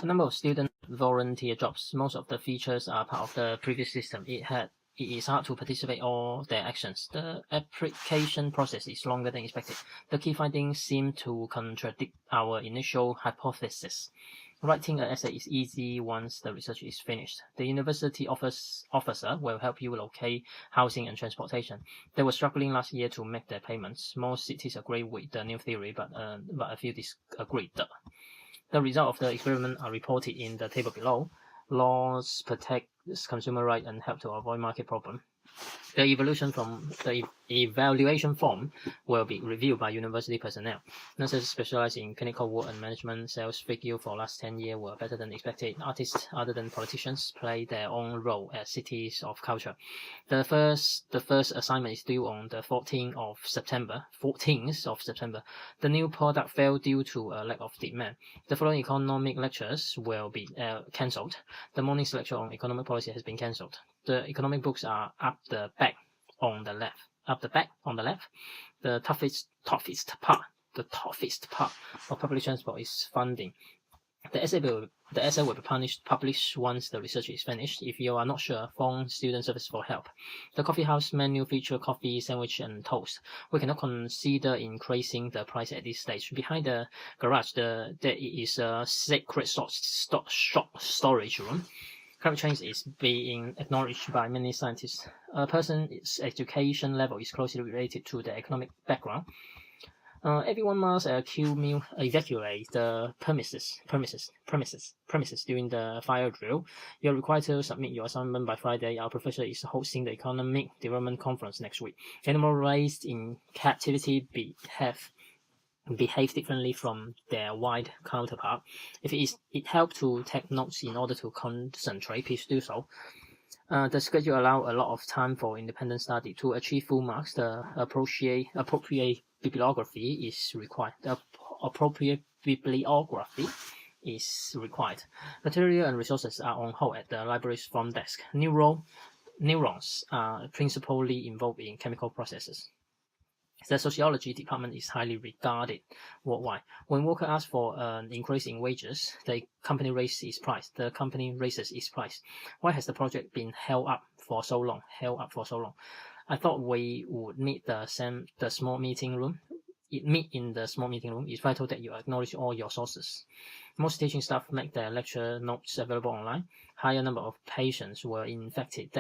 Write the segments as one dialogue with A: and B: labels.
A: The number of student volunteer jobs. Most of the features are part of the previous system. It is hard to participate all their actions. The application process is longer than expected. The key findings seem to contradict our initial hypothesis. Writing an essay is easy once the research is finished. The university officer will help you locate housing and transportation. They were struggling last year to make their payments. Most cities agree with the new theory, but a few disagreed. The results of the experiment are reported in the table below. Laws protect consumer rights and help to avoid market problem. The evaluation form will be reviewed by university personnel. Nurses specialized in clinical work and management. Sales figures for last 10 years were better than expected. Artists, other than politicians, play their own role as cities of culture. The first assignment is due on the 14th of September. The new product failed due to a lack of demand. The following economic lectures will be cancelled. The morning's lecture on economic policy has been cancelled. The economic books are up the back on the left. The toughest part of public transport is funding. The essay will be published once the research is finished. If you are not sure, phone student service for help. The coffee house menu feature coffee, sandwich, and toast. We cannot consider increasing the price at this stage. Behind the garage, there is a secret storage room. Climate change is being acknowledged by many scientists. A person's education level is closely related to their economic background. Everyone must evacuate the premises during the fire drill. You are required to submit your assignment by Friday. Our professor is hosting the Economic Development Conference next week. Animals raised in captivity behave differently from their white counterpart. If it helps to take notes in order to concentrate, please do so. The schedule allows a lot of time for independent study. To achieve full marks, the appropriate bibliography is required. Material and resources are on hold at the library's front desk. Neurons are principally involved in chemical processes. The sociology department is highly regarded worldwide. When workers ask for an increase in wages, the company raises its price. Why has the project been held up for so long? I thought we would meet in the small meeting room. It's vital that you acknowledge all your sources. Most teaching staff make their lecture notes available online. Higher number of patients were infected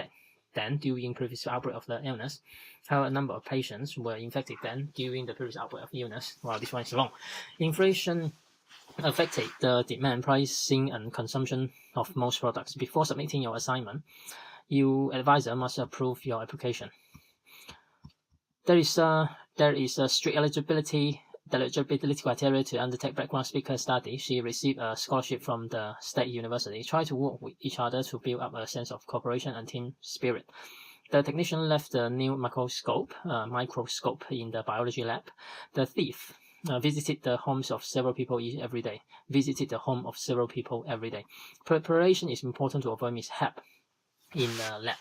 A: than during previous outbreak of the illness. Higher number of patients were infected than during the previous outbreak of illness. Wow, this one is long. Inflation affected the demand, pricing, and consumption of most products. Before submitting your assignment, your advisor must approve your application. There is a strict eligibility criteria to undertake background speaker study. She received a scholarship from the state university. Try to work with each other to build up a sense of cooperation and team spirit. The technician left the new microscope in the biology lab. The thief visited the homes of several people every day. Preparation is important to avoid mishap in the lab.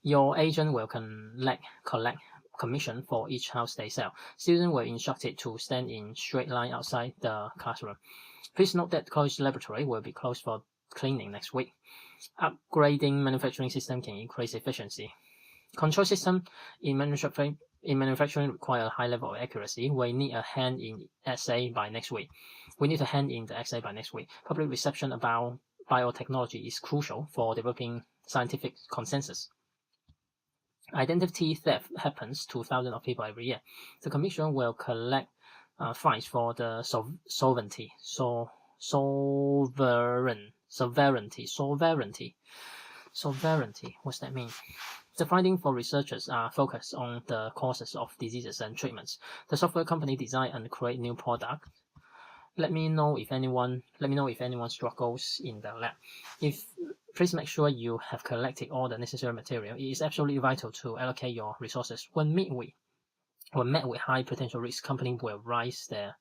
A: Your agent will collect commission for each house they sell. Students were instructed to stand in straight line outside the classroom. Please note that the college laboratory will be closed for cleaning next week. Upgrading manufacturing system can increase efficiency. Control system in manufacturing require a high level of accuracy. We need a hand in essay by next week. Public reception about biotechnology is crucial for developing scientific consensus. Identity theft happens to thousands of people every year. The Commission will collect fines for the sovereignty. What's that mean? The findings for researchers are focused on the causes of diseases and treatments. The software company design and create new products. Let me know if anyone struggles in the lab. Please make sure you have collected all the necessary material. It is absolutely vital to allocate your resources. When met with high potential risk, company will raise their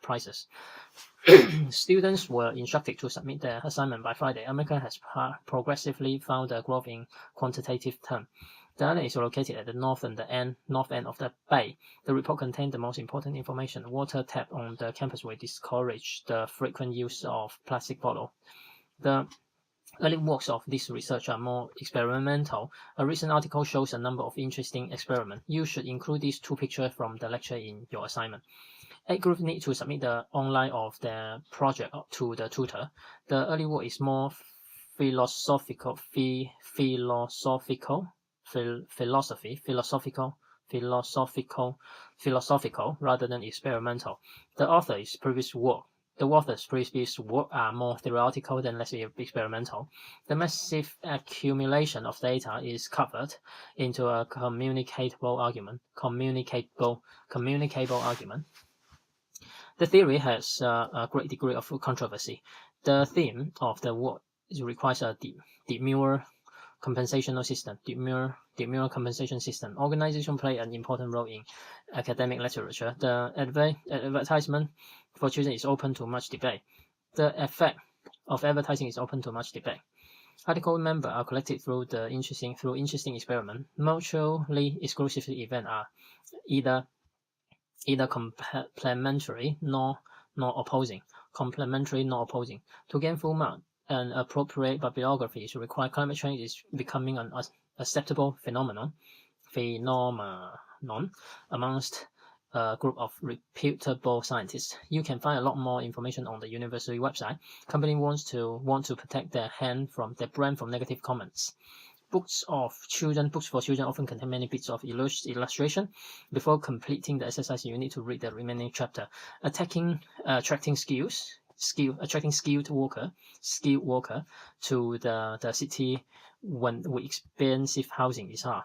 A: prices. Students were instructed to submit their assignment by Friday. America has progressively found a growth in quantitative term. The island is located at the north end of the bay. The report contained the most important information. Water tap on the campus will discourage the frequent use of plastic bottle. The early works of this research are more experimental. A recent article shows a number of interesting experiments. You should include these 2 pictures from the lecture in your assignment. 8 groups need to submit the online of their project to the tutor. The early work is more philosophical rather than experimental. The author's previous work are more theoretical than less experimental. The massive accumulation of data is covered into a communicable argument. The theory has a great degree of controversy. The theme of the work requires a demure compensation system. Organization play an important role in academic literature. The advertisement for children is open to much debate. The effect of advertising is open to much debate. Article members are collected through interesting experiment. Mutually exclusive events are either complementary nor opposing. To gain full mark, an appropriate bibliography is required. Climate change is becoming an acceptable phenomenon amongst a group of reputable scientists. You can find a lot more information on the university website. Company want to protect their brand from negative comments. Books for children often contain many bits of illustration. Before completing the exercise, you need to read the remaining chapter. Attracting skilled worker to the city with expensive housing is hard.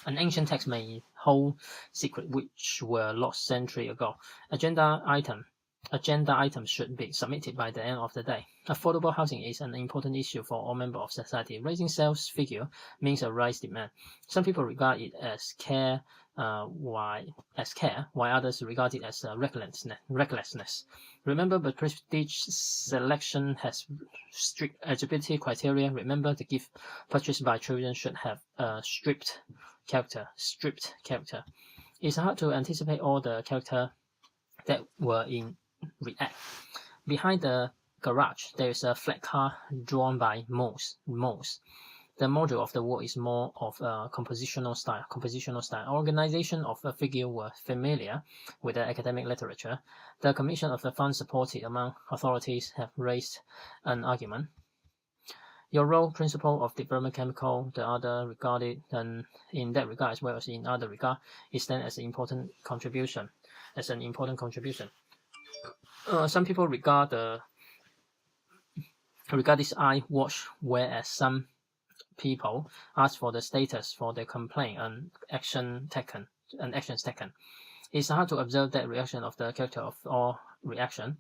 A: An ancient text may hold secrets which were lost centuries ago. Agenda items should be submitted by the end of the day. Affordable housing is an important issue for all members of society. Raising sales figure means a rise demand. Some people regard it as care, while others regard it as recklessness. Remember, the prestige selection has strict eligibility criteria. Remember, the gift purchased by children should have a stripped character. It's hard to anticipate all the characters that were in React. Behind the garage, there is a flat car drawn by Moss. The module of the work is more of a compositional style. Organization of a figure were familiar with the academic literature. The commission of the fund supported among authorities have raised an argument. Your role, principle of development chemical, the other regarded, and in that regard as well as in other regard, is then as an important contribution. Some people regard this eye watch, whereas some people ask for the status for their complaint and actions taken. It's hard to observe that reaction of the character of all reaction.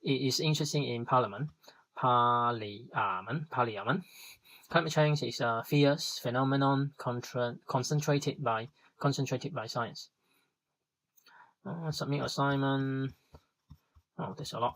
A: It is interesting in Parliament. Climate change is a fierce phenomenon concentrated by science. Submit assignment. Oh, there's a lot.